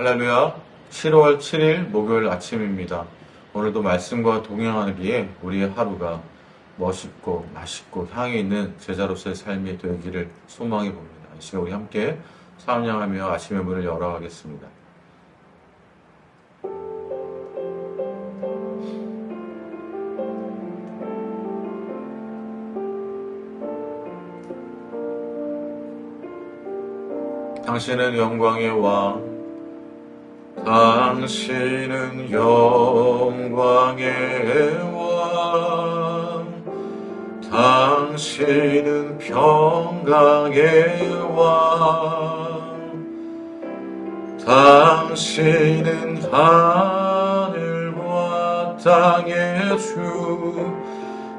할렐루야. 7월 7일 목요일 아침입니다. 오늘도 말씀과 동행하기에 우리의 하루가 멋있고 맛있고 향이 있는 제자로서의 삶이 되기를 소망해 봅니다. 이 시간 우리 함께 찬양하며 아침의 문을 열어가겠습니다. 당신은 영광의 왕, 당신은 영광의 왕, 당신은 평강의 왕, 당신은 하늘과 땅의 주,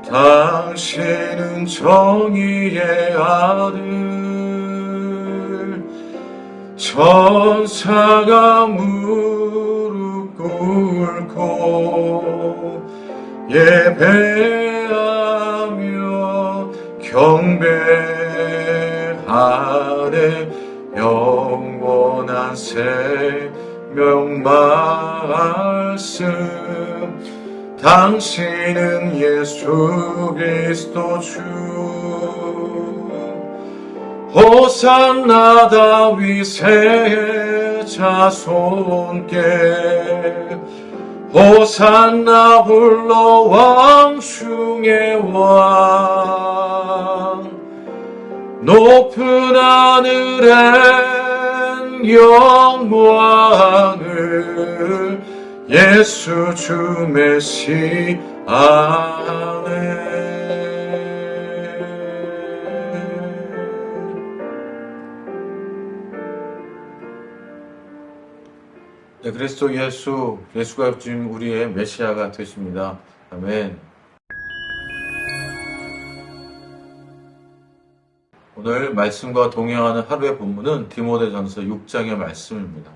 당신은 정의의 아들, 천사가 무릎 꿇고 예배하며 경배하네. 영원한 생명 말씀, 당신은 예수 그리스도 주. 호산나 다윗의 자손께, 호산나 홀로 왕 중의 왕. 높은 하늘엔 영광을 예수 주 메시아네. 네, 그리스도 예수가 지금 우리의 메시아가 되십니다. 아멘. 오늘 말씀과 동행하는 하루의 본문은 디모데전서 6장의 말씀입니다.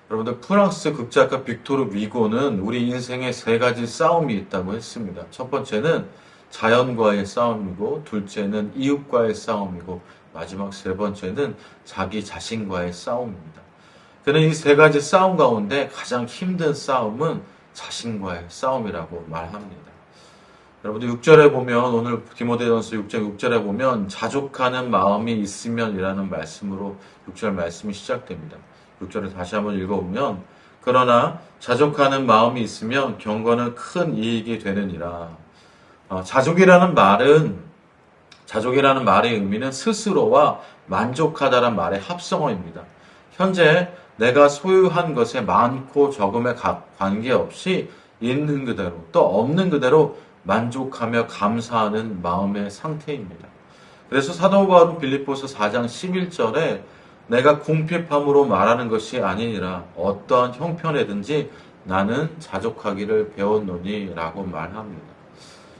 여러분들, 프랑스 극작가 빅토르 위고는 우리 인생에 세 가지 싸움이 있다고 했습니다. 첫 번째는 자연과의 싸움이고, 둘째는 이웃과의 싸움이고, 마지막 세 번째는 자기 자신과의 싸움입니다. 그는 이 세 가지 싸움 가운데 가장 힘든 싸움은 자신과의 싸움이라고 말합니다. 여러분들 6절에 보면, 오늘 디모데전서 6장 6절에 보면 자족하는 마음이 있으면이라는 말씀으로 6절 말씀이 시작됩니다. 6절을 다시 한번 읽어보면, 그러나 자족하는 마음이 있으면 경건은 큰 이익이 되느니라. 자족이라는 말의 의미는 스스로와 만족하다란 말의 합성어입니다. 현재 내가 소유한 것에 많고 적음에 관계없이 있는 그대로 또 없는 그대로 만족하며 감사하는 마음의 상태입니다. 그래서 사도 바울은 빌립보서 4장 11절에 내가 궁핍함으로 말하는 것이 아니니라 어떠한 형편에든지 나는 자족하기를 배웠노니 라고 말합니다.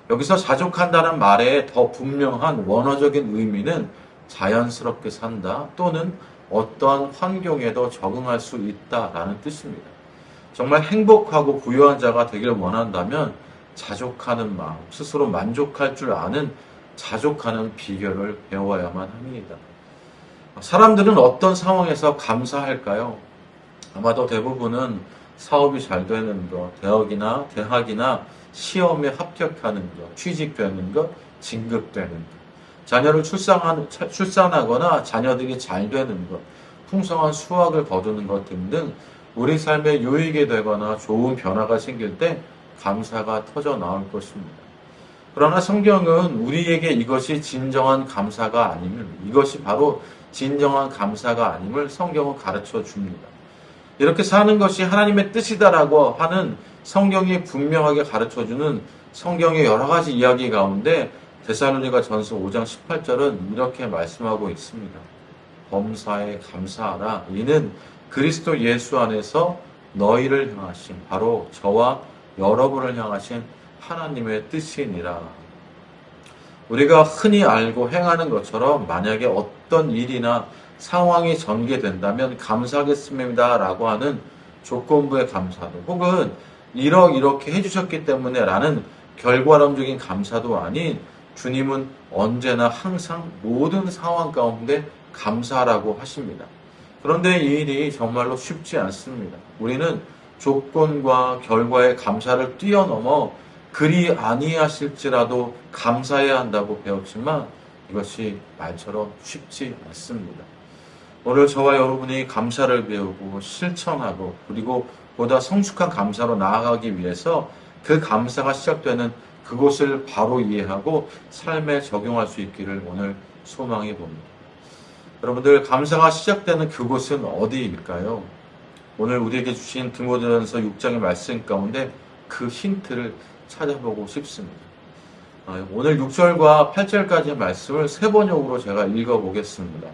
여기서 자족한다는 말의 더 분명한 원어적인 의미는 자연스럽게 산다 또는 어떠한 환경에도 적응할 수 있다라는 뜻입니다. 정말 행복하고 부유한 자가 되길 원한다면 자족하는 마음, 스스로 만족할 줄 아는 자족하는 비결을 배워야만 합니다. 사람들은 어떤 상황에서 감사할까요? 아마도 대부분은 사업이 잘 되는 것, 대학이나 시험에 합격하는 것, 취직되는 것, 진급되는 것, 자녀를 출산하거나 자녀들이 잘 되는 것, 풍성한 수확을 거두는 것 등등 우리 삶에 유익이 되거나 좋은 변화가 생길 때 감사가 터져 나올 것입니다. 그러나 성경은 우리에게 이것이 진정한 감사가 아님을, 이것이 바로 진정한 감사가 아님을 성경은 가르쳐 줍니다. 이렇게 사는 것이 하나님의 뜻이다라고 하는 성경이 분명하게 가르쳐주는 성경의 여러 가지 이야기 가운데 데살로니가 전서 5장 18절은 이렇게 말씀하고 있습니다. 범사에 감사하라. 이는 그리스도 예수 안에서 너희를 향하신, 바로 저와 여러분을 향하신 하나님의 뜻이니라. 우리가 흔히 알고 행하는 것처럼 만약에 어떤 일이나 상황이 전개된다면 감사하겠습니다 라고 하는 조건부의 감사도, 혹은 이렇게 해주셨기 때문에 라는 결과론적인 감사도 아닌, 주님은 언제나 항상 모든 상황 가운데 감사라고 하십니다. 그런데 이 일이 정말로 쉽지 않습니다. 우리는 조건과 결과의 감사를 뛰어넘어 그리 아니하실지라도 감사해야 한다고 배웠지만 이것이 말처럼 쉽지 않습니다. 오늘 저와 여러분이 감사를 배우고 실천하고 그리고 보다 성숙한 감사로 나아가기 위해서 그 감사가 시작되는 그곳을 바로 이해하고 삶에 적용할 수 있기를 오늘 소망해 봅니다. 여러분들, 감사가 시작되는 그곳은 어디일까요? 오늘 우리에게 주신 디모데전서 6장의 말씀 가운데 그 힌트를 찾아보고 싶습니다. 오늘 6절과 8절까지의 말씀을 세 번역으로 제가 읽어보겠습니다.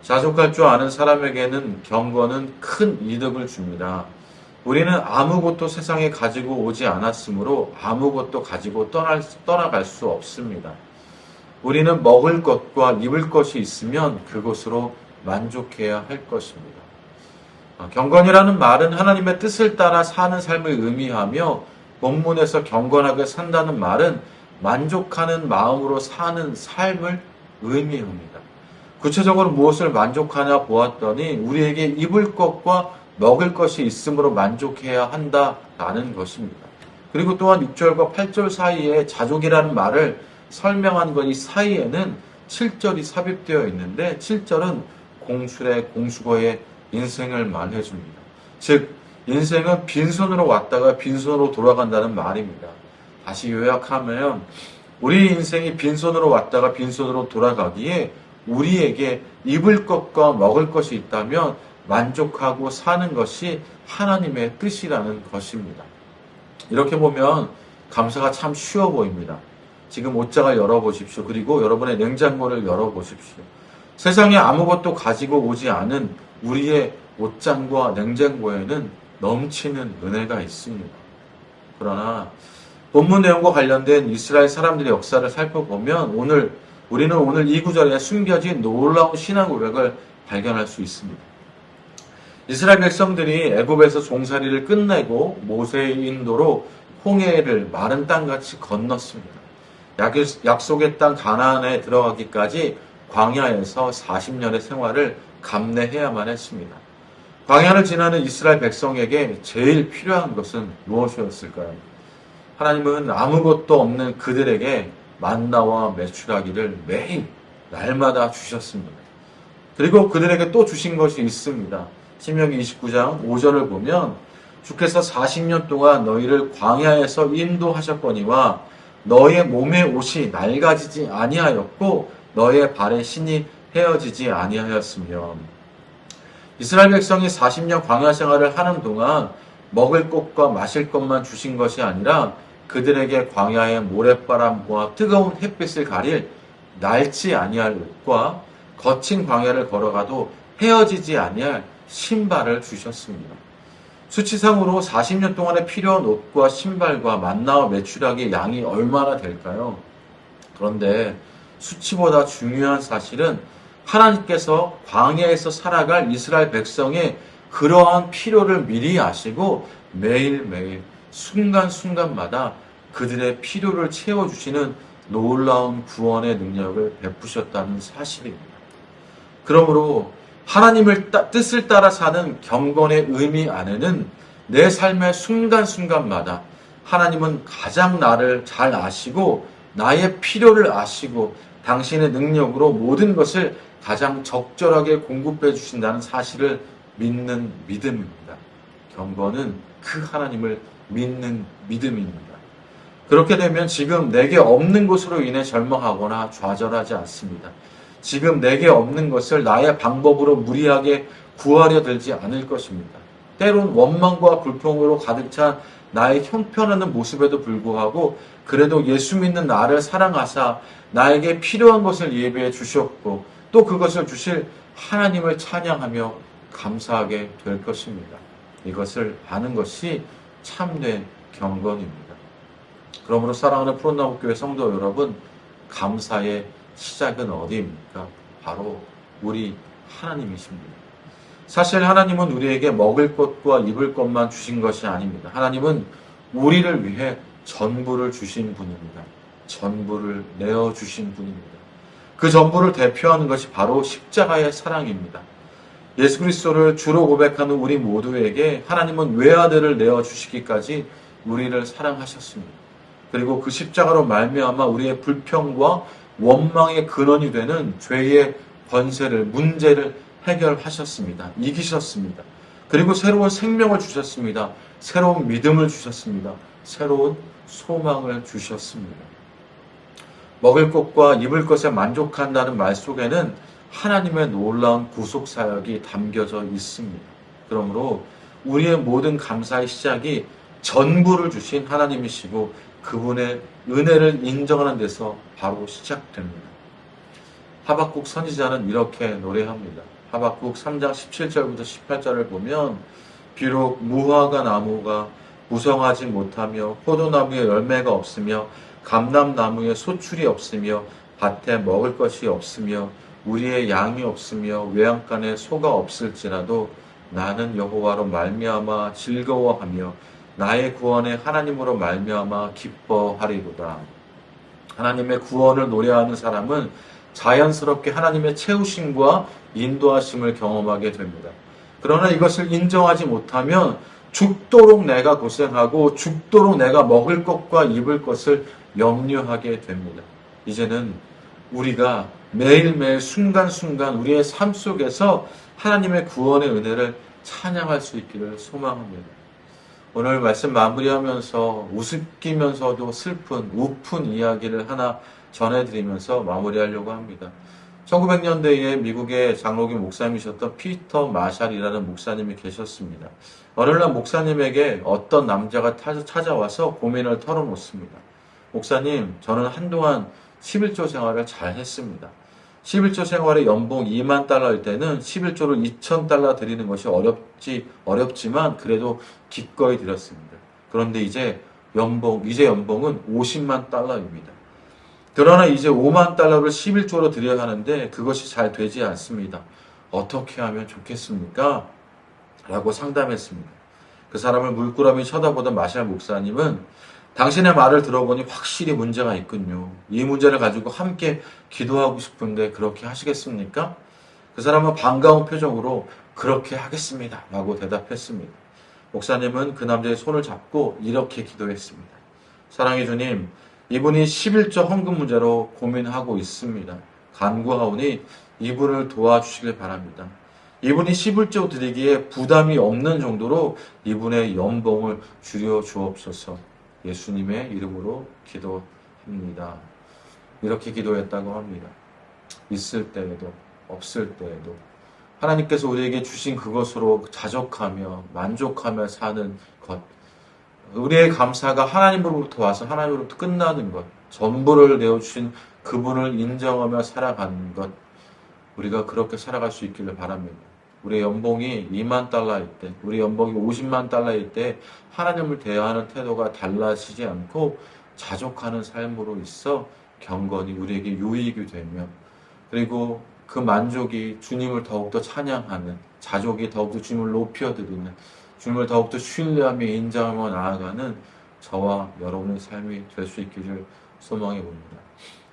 자족할 줄 아는 사람에게는 경건은 큰 이득을 줍니다. 우리는 아무것도 세상에 가지고 오지 않았으므로 아무것도 가지고 떠나갈 수 없습니다. 우리는 먹을 것과 입을 것이 있으면 그것으로 만족해야 할 것입니다. 경건이라는 말은 하나님의 뜻을 따라 사는 삶을 의미하며 본문에서 경건하게 산다는 말은 만족하는 마음으로 사는 삶을 의미합니다. 구체적으로 무엇을 만족하냐 보았더니 우리에게 입을 것과 먹을 것이 있으므로 만족해야 한다라는 것입니다. 그리고 또한 6절과 8절 사이에 자족이라는 말을 설명한 것 이 사이에는 7절이 삽입되어 있는데 7절은 공술의 공수거의 인생을 말해줍니다. 즉 인생은 빈손으로 왔다가 빈손으로 돌아간다는 말입니다. 다시 요약하면 우리 인생이 빈손으로 왔다가 빈손으로 돌아가기에 우리에게 입을 것과 먹을 것이 있다면 만족하고 사는 것이 하나님의 뜻이라는 것입니다. 이렇게 보면 감사가 참 쉬워 보입니다. 지금 옷장을 열어보십시오. 그리고 여러분의 냉장고를 열어보십시오. 세상에 아무것도 가지고 오지 않은 우리의 옷장과 냉장고에는 넘치는 은혜가 있습니다. 그러나 본문 내용과 관련된 이스라엘 사람들의 역사를 살펴보면 우리는 오늘 이 구절에 숨겨진 놀라운 신앙 고백을 발견할 수 있습니다. 이스라엘 백성들이 애굽에서 종살이를 끝내고 모세의 인도로 홍해를 마른 땅같이 건넜습니다. 약속의 땅 가나안에 들어가기까지 광야에서 40년의 생활을 감내해야만 했습니다. 광야를 지나는 이스라엘 백성에게 제일 필요한 것은 무엇이었을까요? 하나님은 아무것도 없는 그들에게 만나와 메추라기를 매일 날마다 주셨습니다. 그리고 그들에게 또 주신 것이 있습니다. 신명기 29장 5절을 보면 주께서 40년 동안 너희를 광야에서 인도하셨거니와 너의 몸의 옷이 낡아지지 아니하였고 너의 발의 신이 헤어지지 아니하였으며 이스라엘 백성이 40년 광야 생활을 하는 동안 먹을 것과 마실 것만 주신 것이 아니라 그들에게 광야의 모래바람과 뜨거운 햇빛을 가릴 낡지 아니할 옷과 거친 광야를 걸어가도 헤어지지 아니할 신발을 주셨습니다. 수치상으로 40년 동안에 필요한 옷과 신발과 만나와 메추라기의 양이 얼마나 될까요? 그런데 수치보다 중요한 사실은 하나님께서 광야에서 살아갈 이스라엘 백성의 그러한 필요를 미리 아시고 매일매일 순간순간마다 그들의 필요를 채워주시는 놀라운 구원의 능력을 베푸셨다는 사실입니다. 그러므로 하나님의 뜻을 따라 사는 경건의 의미 안에는 내 삶의 순간순간마다 하나님은 가장 나를 잘 아시고 나의 필요를 아시고 당신의 능력으로 모든 것을 가장 적절하게 공급해 주신다는 사실을 믿는 믿음입니다. 경건은 그 하나님을 믿는 믿음입니다. 그렇게 되면 지금 내게 없는 것으로 인해 절망하거나 좌절하지 않습니다. 지금 내게 없는 것을 나의 방법으로 무리하게 구하려 들지 않을 것입니다. 때론 원망과 불평으로 가득 찬 나의 형편없는 모습에도 불구하고 그래도 예수 믿는 나를 사랑하사 나에게 필요한 것을 예비해 주셨고 또 그것을 주실 하나님을 찬양하며 감사하게 될 것입니다. 이것을 아는 것이 참된 경건입니다. 그러므로 사랑하는 푸른나무교회 성도 여러분, 감사의 시작은 어디입니까? 바로 우리 하나님이십니다. 사실 하나님은 우리에게 먹을 것과 입을 것만 주신 것이 아닙니다. 하나님은 우리를 위해 전부를 주신 분입니다. 전부를 내어주신 분입니다. 그 전부를 대표하는 것이 바로 십자가의 사랑입니다. 예수 그리스도를 주로 고백하는 우리 모두에게 하나님은 외아들을 내어주시기까지 우리를 사랑하셨습니다. 그리고 그 십자가로 말미암아 우리의 불평과 원망의 근원이 되는 죄의 번세를, 문제를 해결하셨습니다. 이기셨습니다. 그리고 새로운 생명을 주셨습니다. 새로운 믿음을 주셨습니다. 새로운 소망을 주셨습니다. 먹을 것과 입을 것에 만족한다는 말 속에는 하나님의 놀라운 구속 사역이 담겨져 있습니다. 그러므로 우리의 모든 감사의 시작이 전부를 주신 하나님이시고 그분의 은혜를 인정하는 데서 바로 시작됩니다. 하박국 선지자는 이렇게 노래합니다. 하박국 3장 17절부터 18절을 보면 비록 무화과 나무가 무성하지 못하며 포도나무에 열매가 없으며 감람나무에 소출이 없으며 밭에 먹을 것이 없으며 우리의 양이 없으며 외양간에 소가 없을지라도 나는 여호와로 말미암아 즐거워하며 나의 구원의 하나님으로 말미암아 기뻐하리로다. 하나님의 구원을 노래하는 사람은 자연스럽게 하나님의 채우심과 인도하심을 경험하게 됩니다. 그러나 이것을 인정하지 못하면 죽도록 내가 고생하고 죽도록 내가 먹을 것과 입을 것을 염려하게 됩니다. 이제는 우리가 매일매일 순간순간 우리의 삶 속에서 하나님의 구원의 은혜를 찬양할 수 있기를 소망합니다. 오늘 말씀 마무리하면서 우습기면서도 슬픈 우픈 이야기를 하나 전해드리면서 마무리하려고 합니다. 1900년대에 미국의 장로교 목사님이셨던 피터 마샬이라는 목사님이 계셨습니다. 어느 날 목사님에게 어떤 남자가 찾아와서 고민을 털어놓습니다. 목사님, 저는 한동안 11조 생활을 잘 했습니다. 11조 생활의 연봉 2만 달러일 때는 11조를 2,000달러 드리는 것이 어렵지만 그래도 기꺼이 드렸습니다. 그런데 이제 연봉은 50만 달러입니다. 그러나 이제 5만 달러를 11조로 드려야 하는데 그것이 잘 되지 않습니다. 어떻게 하면 좋겠습니까? 라고 상담했습니다. 그 사람을 물끄러미 쳐다보던 마샬 목사님은 당신의 말을 들어보니 확실히 문제가 있군요. 이 문제를 가지고 함께 기도하고 싶은데 그렇게 하시겠습니까? 그 사람은 반가운 표정으로 그렇게 하겠습니다. 라고 대답했습니다. 목사님은 그 남자의 손을 잡고 이렇게 기도했습니다. 사랑의 주님, 이분이 11조 헌금 문제로 고민하고 있습니다. 간구하오니 이분을 도와주시길 바랍니다. 이분이 11조 드리기에 부담이 없는 정도로 이분의 연봉을 줄여 주옵소서. 예수님의 이름으로 기도합니다. 이렇게 기도했다고 합니다. 있을 때에도 없을 때에도 하나님께서 우리에게 주신 그것으로 자족하며 만족하며 사는 것, 우리의 감사가 하나님으로부터 와서 하나님으로부터 끝나는 것, 전부를 내어주신 그분을 인정하며 살아가는 것, 우리가 그렇게 살아갈 수 있기를 바랍니다. 우리의 연봉이 2만 달러일 때, 우리 연봉이 50만 달러일 때 하나님을 대하는 태도가 달라지지 않고 자족하는 삶으로 있어 경건이 우리에게 유익이 되며, 그리고 그 만족이 주님을 더욱더 찬양하는, 자족이 더욱더 주님을 높여드리는, 주님을 더욱더 신뢰하며 인정하며 나아가는 저와 여러분의 삶이 될 수 있기를 소망해 봅니다.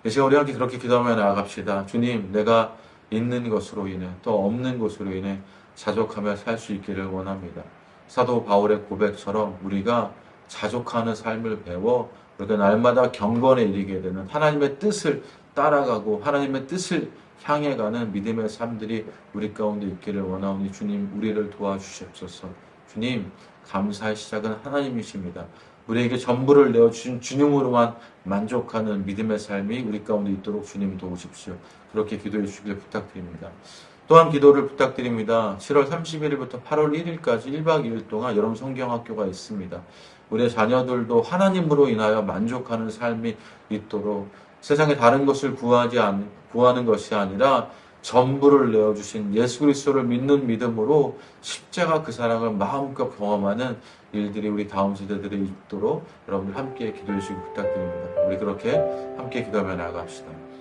이 시간 우리 함께 그렇게 기도하며 나아갑시다. 주님, 내가 있는 것으로 인해 또 없는 것으로 인해 자족하며 살 수 있기를 원합니다. 사도 바울의 고백처럼 우리가 자족하는 삶을 배워 우리가 날마다 경건에 이르게 되는 하나님의 뜻을 따라가고 하나님의 뜻을 향해 가는 믿음의 삶들이 우리 가운데 있기를 원하오니 주님, 우리를 도와주시옵소서. 주님, 감사의 시작은 하나님이십니다. 우리에게 전부를 내어주신 주님으로만 만족하는 믿음의 삶이 우리 가운데 있도록 주님 도우십시오. 그렇게 기도해 주시길 부탁드립니다. 또한 기도를 부탁드립니다. 7월 31일부터 8월 1일까지 1박 2일 동안 여러분 성경학교가 있습니다. 우리의 자녀들도 하나님으로 인하여 만족하는 삶이 있도록 세상에 다른 것을 구하는 것이 아니라 전부를 내어주신 예수 그리스도를 믿는 믿음으로 십자가 그 사랑을 마음껏 경험하는 일들이 우리 다음 세대들에 있도록 여러분들 함께 기도해 주시기 부탁드립니다. 우리 그렇게 함께 기도하며 나아갑시다.